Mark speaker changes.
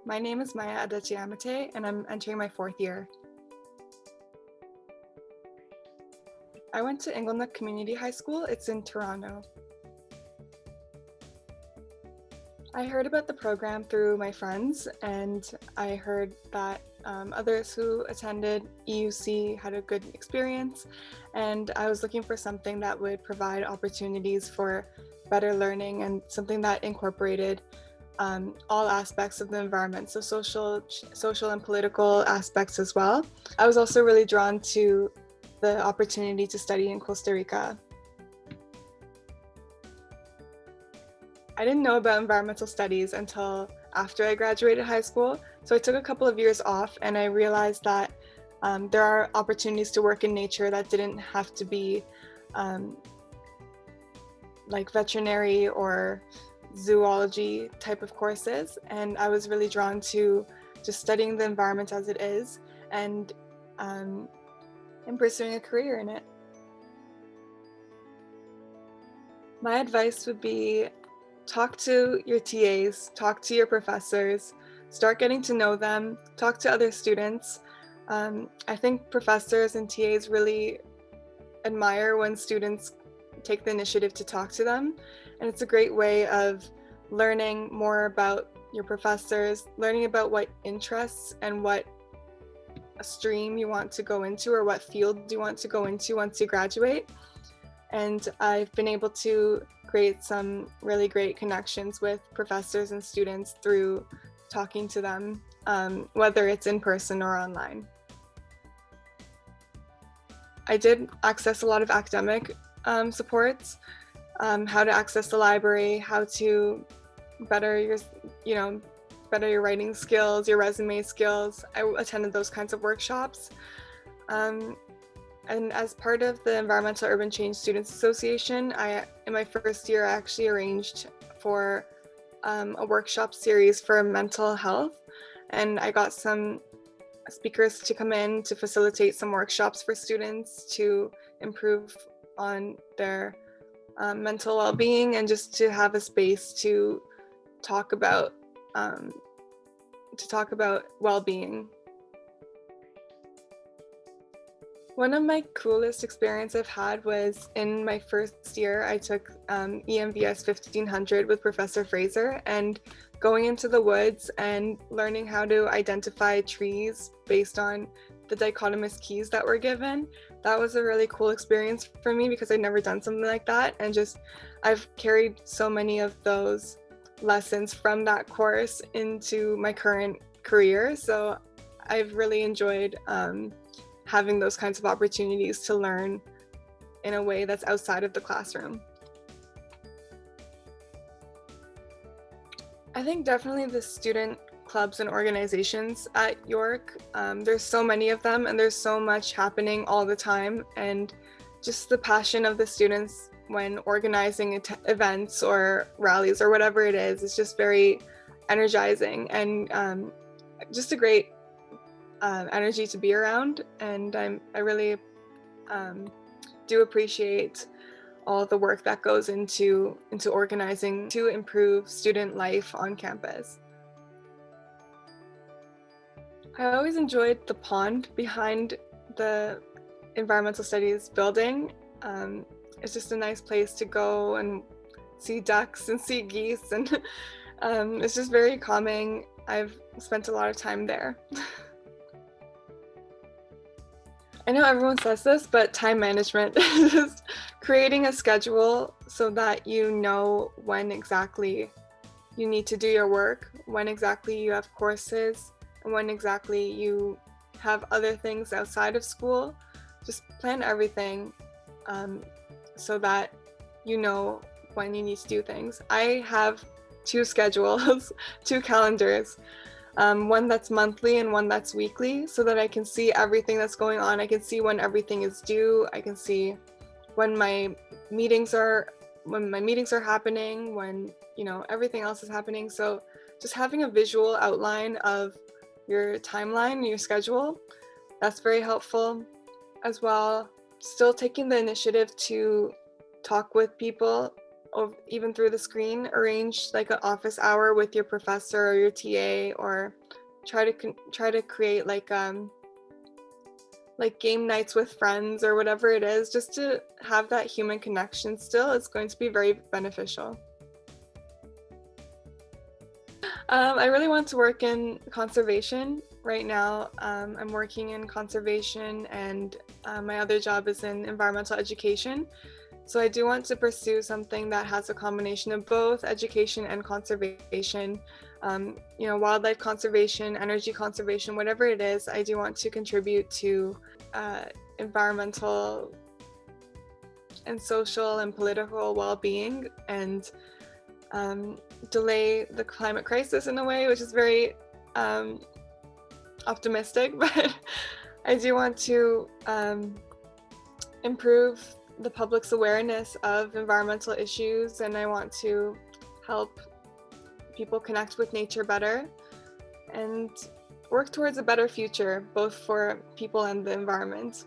Speaker 1: My name is Maya Adachiamate, and I'm entering my 4th year. I went to Inglenook Community High School. It's in Toronto. I heard about the program through my friends, and I heard that others who attended EUC had a good experience, and I was looking for something that would provide opportunities for better learning and something that incorporated all aspects of the environment, so social and political aspects as well. I was also really drawn to the opportunity to study in Costa Rica. I didn't know about environmental studies until after I graduated high school, so I took a couple of years off and I realized that there are opportunities to work in nature that didn't have to be like veterinary or zoology type of courses, and I was really drawn to just studying the environment as it is and pursuing a career in it. My advice would be talk to your TAs, talk to your professors, start getting to know them, talk to other students. I think professors and TAs really admire when students take the initiative to talk to them, and it's a great way of learning more about your professors, learning about what interests and what a stream you want to go into or what field you want to go into once you graduate. And I've been able to create some really great connections with professors and students through talking to them, whether it's in person or online. I did access a lot of academic supports, how to access the library, how to better your writing skills, your resume skills. I attended those kinds of workshops. And as part of the Environmental Urban Change Students Association, in my first year, I actually arranged for a workshop series for mental health. And I got some speakers to come in to facilitate some workshops for students to improve on their mental well-being and just to have a space to talk about well-being. One of my coolest experiences I've had was in my first year. I took EMVS 1500 with Professor Fraser, and going into the woods and learning how to identify trees based on the dichotomous keys that were given. That was a really cool experience for me because I'd never done something like that, and I've carried so many of those lessons from that course into my current career. So I've really enjoyed having those kinds of opportunities to learn in a way that's outside of the classroom. I think definitely the student clubs and organizations at York. There's so many of them and there's so much happening all the time, and just the passion of the students when organizing events or rallies or whatever it is just very energizing and just a great energy to be around. And I really do appreciate all the work that goes into organizing to improve student life on campus. I always enjoyed the pond behind the environmental studies building. It's just a nice place to go and see ducks and see geese, and it's just very calming. I've spent a lot of time there. I know everyone says this, but time management, just creating a schedule so that you know when exactly you need to do your work, when exactly you have courses, and when exactly you have other things outside of school. Just plan everything so that you know when you need to do things. I have 2 schedules, 2 calendars. One that's monthly and one that's weekly, so that I can see everything that's going on. I can see when everything is due. I can see when my meetings are happening, when everything else is happening. So just having a visual outline of your timeline, your schedule, that's very helpful as well. Still taking the initiative to talk with people or even through the screen, arrange like an office hour with your professor or your TA, or try to create like game nights with friends or whatever it is, just to have that human connection still. It's going to be very beneficial. I really want to work in conservation. Right now, I'm working in conservation, and my other job is in environmental education. So I do want to pursue something that has a combination of both education and conservation. Wildlife conservation, energy conservation, whatever it is, I do want to contribute to environmental and social and political well-being, and delay the climate crisis in a way, which is very optimistic, but I do want to improve the public's awareness of environmental issues, and I want to help people connect with nature better and work towards a better future, both for people and the environment.